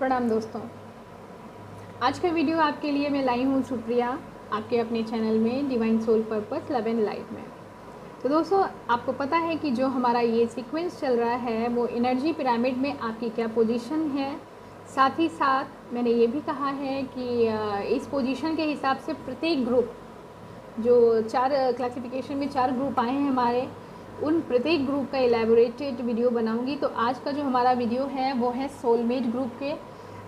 प्रणाम दोस्तों। आज का वीडियो आपके लिए मैं लाई हूँ सुप्रिया, आपके अपने चैनल में divine soul purpose love and life में। तो दोस्तों, आपको पता है कि जो हमारा ये सीक्वेंस चल रहा है वो एनर्जी पिरामिड में आपकी क्या पोजीशन है। साथ ही साथ मैंने ये भी कहा है कि इस पोजीशन के हिसाब से प्रत्येक ग्रुप, जो 4 क्लासिफिकेशन में 4 ग्रुप आए हैं हमारे, उन प्रत्येक ग्रुप का एलैबोरेटेड वीडियो बनाऊंगी। तो आज का जो हमारा वीडियो है वो है सोलमेट ग्रुप के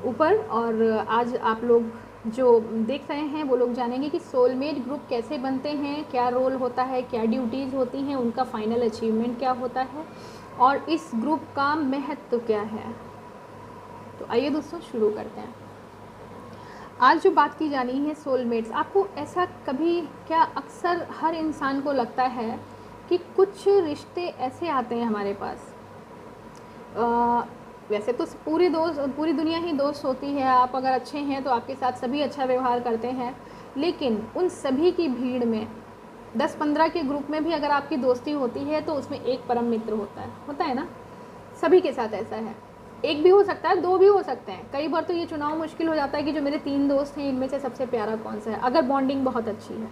ऊपर। और आज आप लोग जो देख रहे हैं वो लोग जानेंगे कि सोलमेट ग्रुप कैसे बनते हैं, क्या रोल होता है, क्या ड्यूटीज़ होती हैं, उनका फाइनल अचीवमेंट क्या होता है और इस ग्रुप का महत्व क्या है। तो आइए दोस्तों शुरू करते हैं। आज जो बात की जानी है सोलमेट्स। आपको ऐसा कभी क्या अक्सर हर इंसान को लगता है कि कुछ रिश्ते ऐसे आते हैं हमारे पास, वैसे तो पूरी दुनिया ही दोस्त होती है। आप अगर अच्छे हैं तो आपके साथ सभी अच्छा व्यवहार करते हैं, लेकिन उन सभी की भीड़ में 10-15 के ग्रुप में भी अगर आपकी दोस्ती होती है तो उसमें एक परम मित्र होता है ना। सभी के साथ ऐसा है। एक भी हो सकता है, 2 भी हो सकते हैं। कई बार तो ये चुनाव मुश्किल हो जाता है कि जो मेरे 3 दोस्त हैं इनमें से सबसे प्यारा कौन सा है, अगर बॉन्डिंग बहुत अच्छी है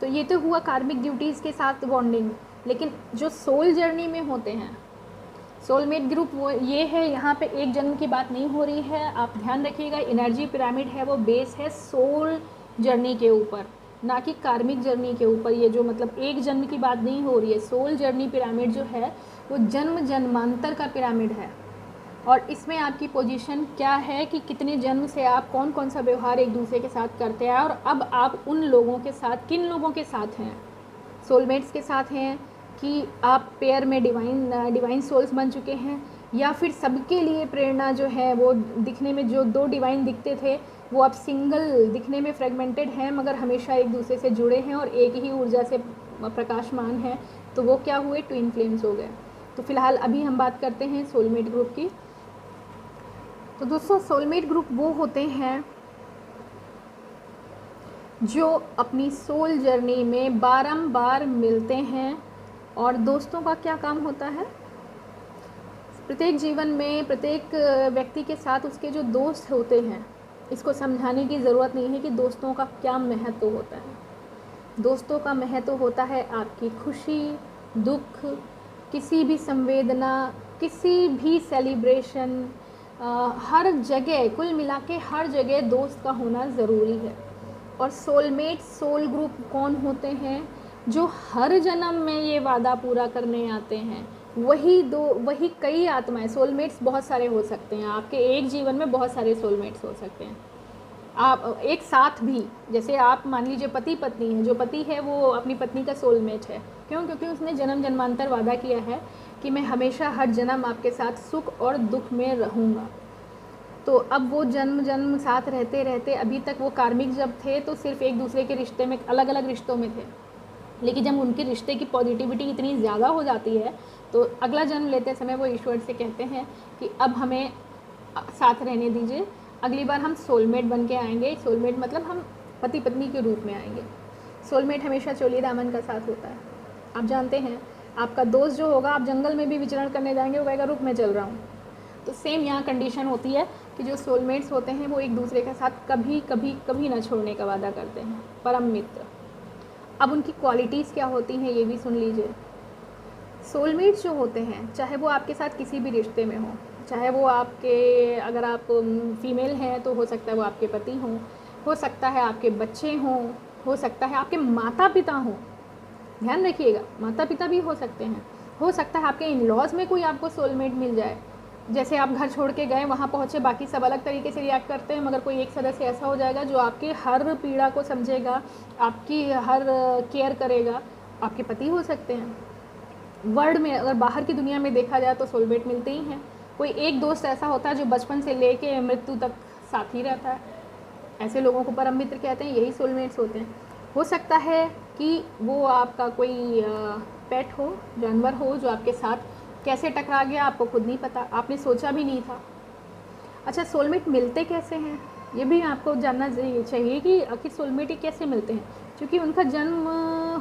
तो। ये तो हुआ कार्मिक ड्यूटीज़ के साथ बॉन्डिंग। लेकिन जो सोल जर्नी में होते हैं, सोलमेट ग्रुप, वो ये है। यहाँ पे एक जन्म की बात नहीं हो रही है, आप ध्यान रखिएगा। एनर्जी पिरामिड है वो बेस है सोल जर्नी के ऊपर, ना कि कार्मिक जर्नी के ऊपर। ये जो मतलब एक जन्म की बात नहीं हो रही है। सोल जर्नी पिरामिड जो है वो जन्म जन्मांतर का पिरामिड है। और इसमें आपकी पोजीशन क्या है कि कितने जन्म से आप कौन कौन सा व्यवहार एक दूसरे के साथ करते हैं, और अब आप उन लोगों के साथ, किन लोगों के साथ हैं, सोलमेट्स के साथ हैं कि आप पेयर में डिवाइन सोल्स बन चुके हैं, या फिर सबके लिए प्रेरणा जो है वो दिखने में जो 2 डिवाइन दिखते थे वो अब सिंगल दिखने में फ्रेगमेंटेड हैं, मगर हमेशा एक दूसरे से जुड़े हैं और एक ही ऊर्जा से प्रकाशमान है। तो वो क्या हुए, ट्विन फ्लेम्स हो गए। तो फिलहाल अभी हम बात करते हैं सोलमेट ग्रुप की। तो दोस्तों, सोलमेट ग्रुप वो होते हैं जो अपनी सोल जर्नी में बारंबार मिलते हैं। और दोस्तों का क्या काम होता है, प्रत्येक जीवन में प्रत्येक व्यक्ति के साथ उसके जो दोस्त होते हैं, इसको समझाने की ज़रूरत नहीं है कि दोस्तों का क्या महत्व होता है। दोस्तों का महत्व होता है आपकी खुशी, दुख, किसी भी संवेदना, किसी भी सेलिब्रेशन, हर जगह, कुल मिला के हर जगह दोस्त का होना ज़रूरी है। और सोलमेट, सोल ग्रुप कौन होते हैं, जो हर जन्म में ये वादा पूरा करने आते हैं। वही कई आत्माएं, सोलमेट्स बहुत सारे हो सकते हैं। आपके एक जीवन में बहुत सारे सोलमेट्स हो सकते हैं। आप एक साथ भी, जैसे आप मान लीजिए पति पत्नी है, जो पति है वो अपनी पत्नी का सोलमेट है। क्यों? क्योंकि उसने जन्म जन्मांतर वादा किया है कि मैं हमेशा हर जन्म आपके साथ सुख और दुख में रहूँगा। तो अब वो जन्म जन्म साथ रहते रहते, अभी तक वो कार्मिक जब थे तो सिर्फ एक दूसरे के रिश्ते में, अलग अलग रिश्तों में थे, लेकिन जब उनके रिश्ते की पॉजिटिविटी इतनी ज़्यादा हो जाती है तो अगला जन्म लेते समय वो ईश्वर से कहते हैं कि अब हमें साथ रहने दीजिए, अगली बार हम सोलमेट बन के आएंगे। सोलमेट मतलब हम पति पत्नी के रूप में आएंगे। सोलमेट हमेशा चोली दामन का साथ होता है। आप जानते हैं, आपका दोस्त जो होगा, आप जंगल में भी विचरण करने जाएंगे, वो कहेगा रुक मैं चल रहा हूँ। तो सेम यहाँ कंडीशन होती है कि जो सोलमेट्स होते हैं वो एक दूसरे के साथ कभी कभी कभी ना छोड़ने का वादा करते हैं, परम मित्र। अब उनकी क्वालिटीज़ क्या होती हैं ये भी सुन लीजिए। सोलमेट्स जो होते हैं, चाहे वो आपके साथ किसी भी रिश्ते में हो, चाहे वो आपके, अगर आप फीमेल हैं तो हो सकता है वो आपके पति हों, हो सकता है आपके बच्चे हों, हो सकता है आपके माता पिता हों। ध्यान रखिएगा, माता पिता भी हो सकते हैं। हो सकता है आपके इन लॉज में कोई आपको सोलमेट मिल जाए। जैसे आप घर छोड़ के गए, वहाँ पहुँचे, बाकी सब अलग तरीके से रिएक्ट करते हैं, मगर कोई एक सदस्य ऐसा हो जाएगा जो आपकी हर पीड़ा को समझेगा, आपकी हर केयर करेगा। आपके पति हो सकते हैं। वर्ल्ड में अगर बाहर की दुनिया में देखा जाए तो सोलमेट मिलते ही हैं। कोई एक दोस्त ऐसा होता है जो बचपन से लेके मृत्यु तक साथ ही रहता है। ऐसे लोगों को परम मित्र कहते हैं, यही सोलमेट्स होते हैं। हो सकता है कि वो आपका कोई पेट हो, जानवर हो, जो आपके साथ कैसे टकरा गया आपको खुद नहीं पता, आपने सोचा भी नहीं था। अच्छा, सोलमेट मिलते कैसे हैं ये भी आपको जानना चाहिए कि आखिर सोलमेट कैसे मिलते हैं। क्योंकि उनका जन्म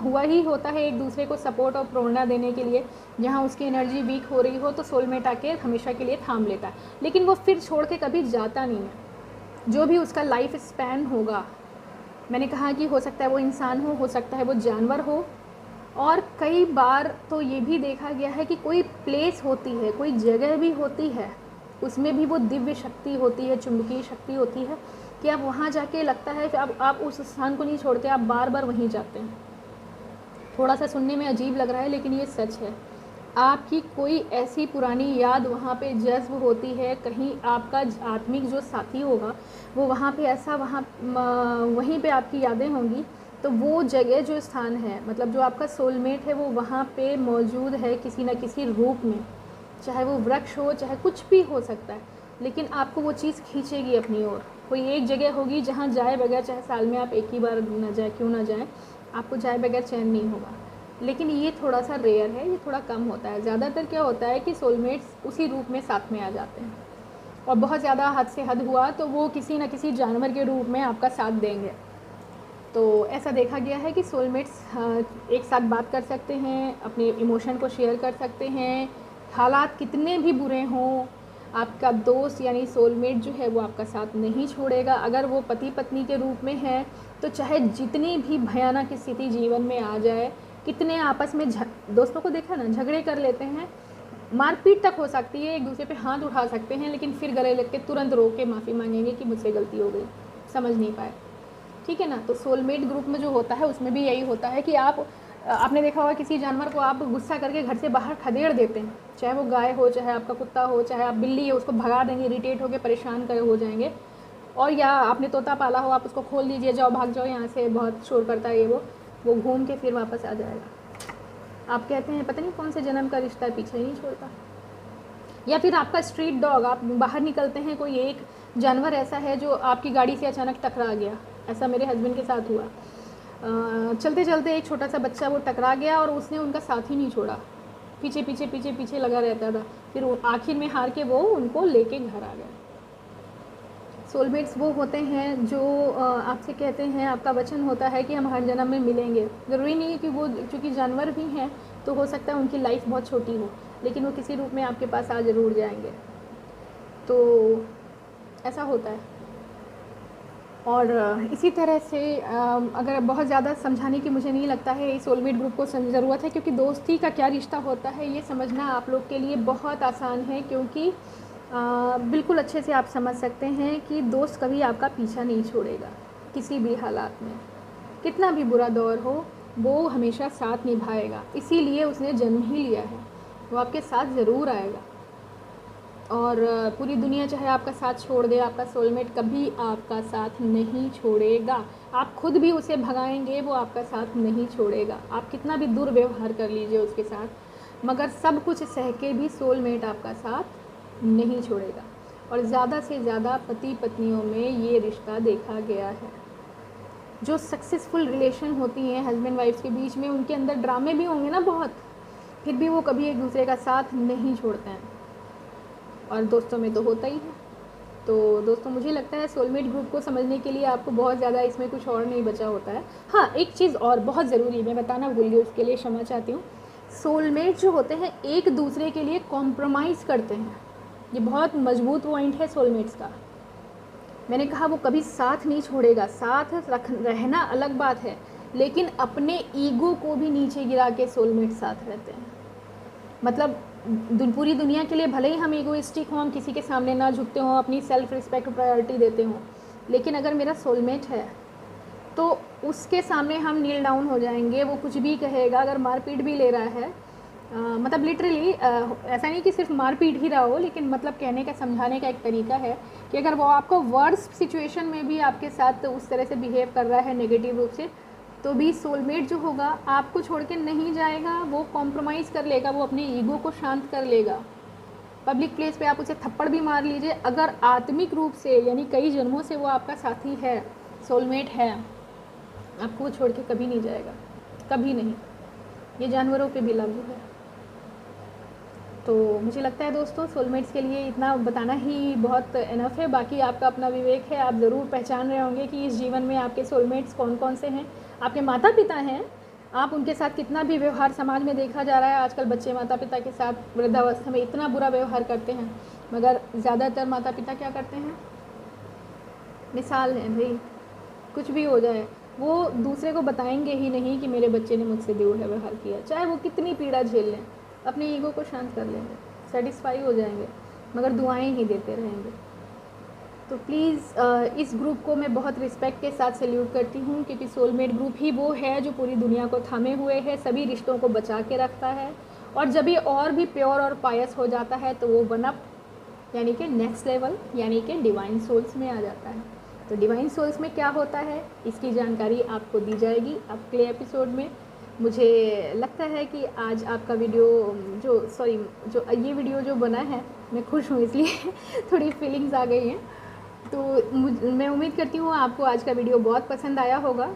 हुआ ही होता है एक दूसरे को सपोर्ट और प्रेरणा देने के लिए। जहाँ उसकी एनर्जी वीक हो रही हो तो सोलमेट आके हमेशा के लिए थाम लेता है, लेकिन वो फिर छोड़ के कभी जाता नहीं है। जो भी उसका लाइफ स्पैन होगा, मैंने कहा कि हो सकता है वो इंसान हो सकता है वो जानवर हो, और कई बार तो ये भी देखा गया है कि कोई प्लेस होती है, कोई जगह भी होती है, उसमें भी वो दिव्य शक्ति होती है, चुंबकीय शक्ति होती है कि आप वहाँ जाके लगता है कि अब आप उस स्थान को नहीं छोड़ते, आप बार बार वहीं जाते हैं। थोड़ा सा सुनने में अजीब लग रहा है लेकिन ये सच है। आपकी कोई ऐसी पुरानी याद वहाँ पे जज्ब होती है, कहीं आपका आत्मिक जो साथी होगा वो वहाँ पे ऐसा वहीं पे आपकी यादें होंगी, तो वो जगह जो स्थान है, मतलब जो आपका सोलमेट है, वो वहाँ पे मौजूद है किसी न किसी रूप में। चाहे वो वृक्ष हो, चाहे कुछ भी हो सकता है, लेकिन आपको वो चीज़ खींचेगी अपनी ओर। कोई एक जगह होगी जहाँ जाए बगैर, चाहे साल में आप एक ही बार ना जाए क्यों ना जाए, आपको जाए बगैर चैन नहीं होगा। लेकिन ये थोड़ा सा रेयर है, ये थोड़ा कम होता है। ज़्यादातर क्या होता है कि सोलमेट्स उसी रूप में साथ में आ जाते हैं, और बहुत ज़्यादा हद से हद हुआ तो वो किसी न किसी जानवर के रूप में आपका साथ देंगे। तो ऐसा देखा गया है कि सोलमेट्स एक साथ बात कर सकते हैं, अपने इमोशन को शेयर कर सकते हैं, हालात कितने भी बुरे हों, आपका दोस्त यानी सोलमेट जो है वो आपका साथ नहीं छोड़ेगा। अगर वो पति पत्नी के रूप में है तो चाहे जितनी भी भयानक स्थिति जीवन में आ जाए, कितने आपस में दोस्तों को देखा ना, झगड़े कर लेते हैं, मारपीट तक हो सकती है, एक दूसरे पे हाथ उठा सकते हैं, लेकिन फिर गले लग के तुरंत रो के माफ़ी मांगेंगे कि मुझसे गलती हो गई, समझ नहीं पाए। ठीक है ना। तो सोलमेट ग्रुप में जो होता है उसमें भी यही होता है कि आपने देखा होगा किसी जानवर को आप गुस्सा करके घर से बाहर खदेड़ देते हैं, चाहे वो गाय हो, चाहे आपका कुत्ता हो, चाहे आप बिल्ली हो, उसको भगा देंगे, इरिटेट होकर परेशान कर हो जाएंगे। और या आपने तोता पाला हो, आप उसको खोल दीजिए, जाओ भाग जाओ यहाँ से, बहुत शोर करता है ये वो घूम के फिर वापस आ जाएगा। आप कहते हैं पता नहीं कौन से जन्म का रिश्ता पीछे नहीं छोड़ता। या फिर आपका स्ट्रीट डॉग, आप बाहर निकलते हैं, कोई एक जानवर ऐसा है जो आपकी गाड़ी से अचानक टकरा गया। ऐसा मेरे हस्बैंड के साथ हुआ। चलते चलते एक छोटा सा बच्चा वो टकरा गया और उसने उनका साथ ही नहीं छोड़ा, पीछे पीछे पीछे पीछे लगा रहता था। फिर आखिर में हार के वो उनको लेके घर आ गया। सोलमेट्स वो होते हैं जो आपसे कहते हैं, आपका वचन होता है कि हम हर जन्म में मिलेंगे। ज़रूरी नहीं है कि वो, चूँकि जानवर भी हैं तो हो सकता है उनकी लाइफ बहुत छोटी हो, लेकिन वो किसी रूप में आपके पास आ ज़रूर जाएंगे। तो ऐसा होता है। और इसी तरह से अगर बहुत ज़्यादा समझाने की मुझे नहीं लगता है इस सोलमेट ग्रुप को ज़रूरत है, क्योंकि दोस्ती का क्या रिश्ता होता है ये समझना आप लोग के लिए बहुत आसान है। क्योंकि बिल्कुल अच्छे से आप समझ सकते हैं कि दोस्त कभी आपका पीछा नहीं छोड़ेगा किसी भी हालात में। कितना भी बुरा दौर हो वो हमेशा साथ निभाएगा, इसीलिए उसने जन्म ही लिया है। वो आपके साथ ज़रूर आएगा, और पूरी दुनिया चाहे आपका साथ छोड़ दे, आपका सोलमेट कभी आपका साथ नहीं छोड़ेगा। आप खुद भी उसे भगाएंगे, वो आपका साथ नहीं छोड़ेगा। आप कितना भी दुर्व्यवहार कर लीजिए उसके साथ, मगर सब कुछ सह के भी सोलमेट आपका साथ नहीं छोड़ेगा। और ज़्यादा से ज़्यादा पति पत्नियों में ये रिश्ता देखा गया है। जो सक्सेसफुल रिलेशन होती हैं हस्बैंड वाइफ के बीच में, उनके अंदर ड्रामे भी होंगे ना बहुत, फिर भी वो कभी एक दूसरे का साथ नहीं छोड़ते हैं। और दोस्तों में तो होता ही है। तो दोस्तों, मुझे लगता है सोलमेट ग्रुप को समझने के लिए आपको बहुत ज़्यादा इसमें कुछ और नहीं बचा होता है। हाँ, एक चीज़ और बहुत ज़रूरी मैं बताना भूल गई, उसके लिए क्षमा चाहती हूँ। सोलमेट जो होते हैं एक दूसरे के लिए कॉम्प्रोमाइज़ करते हैं। ये बहुत मजबूत पॉइंट है सोलमेट्स का। मैंने कहा वो कभी साथ नहीं छोड़ेगा, साथ रहना अलग बात है, लेकिन अपने ईगो को भी नीचे गिरा के सोलमेट साथ रहते हैं। मतलब पूरी दुनिया के लिए भले ही हम ईगोइस्टिक हों, हम किसी के सामने ना झुकते हों, अपनी सेल्फ रिस्पेक्ट प्रायोरिटी देते हों, लेकिन अगर मेरा सोलमेट है तो उसके सामने हम नील डाउन हो जाएंगे। वो कुछ भी कहेगा, अगर मारपीट भी ले रहा है, मतलब लिटरली ऐसा नहीं कि सिर्फ मारपीट ही रहा हो, लेकिन मतलब कहने का, समझाने का एक तरीका है कि अगर वो आपको वर्स्ट सिचुएशन में भी आपके साथ उस तरह से बिहेव कर रहा है नेगेटिव रूप से, तो भी सोलमेट जो होगा आपको छोड़ के नहीं जाएगा। वो कॉम्प्रोमाइज़ कर लेगा, वो अपने ईगो को शांत कर लेगा। पब्लिक प्लेस पे आप उसे थप्पड़ भी मार लीजिए, अगर आत्मिक रूप से यानी कई जन्मों से वो आपका साथी है, सोलमेट है, आपको वो छोड़ के कभी नहीं जाएगा, कभी नहीं। ये जानवरों पे भी लागू है। तो मुझे लगता है दोस्तों, सोलमेट्स के लिए इतना बताना ही बहुत इनफ है। बाकी आपका अपना विवेक है, आप ज़रूर पहचान रहे होंगे कि इस जीवन में आपके सोलमेट्स कौन कौन से हैं। आपके माता पिता हैं, आप उनके साथ कितना भी व्यवहार समाज में देखा जा रहा है, आजकल बच्चे माता पिता के साथ वृद्धावस्था में इतना बुरा व्यवहार करते हैं, मगर ज़्यादातर माता पिता क्या करते हैं, मिसाल है भाई, कुछ भी हो जाए वो दूसरे को बताएंगे ही नहीं कि मेरे बच्चे ने मुझसे दुर्व्यवहार किया, चाहे वो कितनी पीड़ा झेल लें, अपने ईगो को शांत कर लेंगे, सेटिस्फाई हो जाएंगे, मगर दुआएं ही देते रहेंगे। तो प्लीज़ इस ग्रुप को मैं बहुत रिस्पेक्ट के साथ सैल्यूट करती हूँ, क्योंकि सोलमेट ग्रुप ही वो है जो पूरी दुनिया को थामे हुए है, सभी रिश्तों को बचा के रखता है, और जब ये और भी प्योर और पायस हो जाता है तो वो वन अप यानी कि नेक्स्ट लेवल यानी कि डिवाइन सोल्स में आ जाता है। तो डिवाइन सोल्स में क्या होता है इसकी जानकारी आपको दी जाएगी अगले एपिसोड में। मुझे लगता है कि आज आपका वीडियो जो ये वीडियो जो बना है, मैं खुश हूँ इसलिए थोड़ी फीलिंग्स आ गई हैं। तो मैं उम्मीद करती हूँ आपको आज का वीडियो बहुत पसंद आया होगा।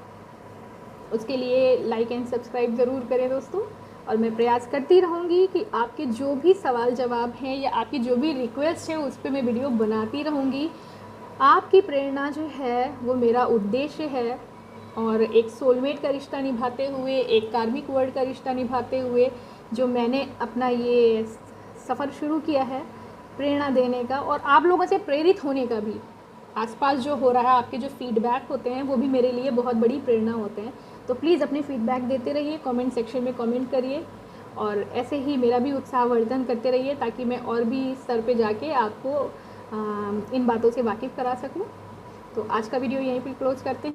उसके लिए लाइक एंड सब्सक्राइब ज़रूर करें दोस्तों, और मैं प्रयास करती रहूँगी कि आपके जो भी सवाल जवाब हैं या आपकी जो भी रिक्वेस्ट है उस पर मैं वीडियो बनाती रहूँगी। आपकी प्रेरणा जो है वो मेरा उद्देश्य है, और एक सोलमेट का रिश्ता निभाते हुए, एक कार्मिक वर्ल्ड का रिश्ता निभाते हुए जो मैंने अपना ये सफ़र शुरू किया है प्रेरणा देने का, और आप लोगों से प्रेरित होने का भी, आसपास जो हो रहा है आपके जो फीडबैक होते हैं वो भी मेरे लिए बहुत बड़ी प्रेरणा होते हैं। तो प्लीज़ अपने फीडबैक देते रहिए, कमेंट सेक्शन में कमेंट करिए, और ऐसे ही मेरा भी उत्साहवर्धन करते रहिए ताकि मैं और भी स्तर पे जाके आपको इन बातों से वाकिफ़ करा सकूं। तो आज का वीडियो यहीं पर क्लोज़ करते हैं।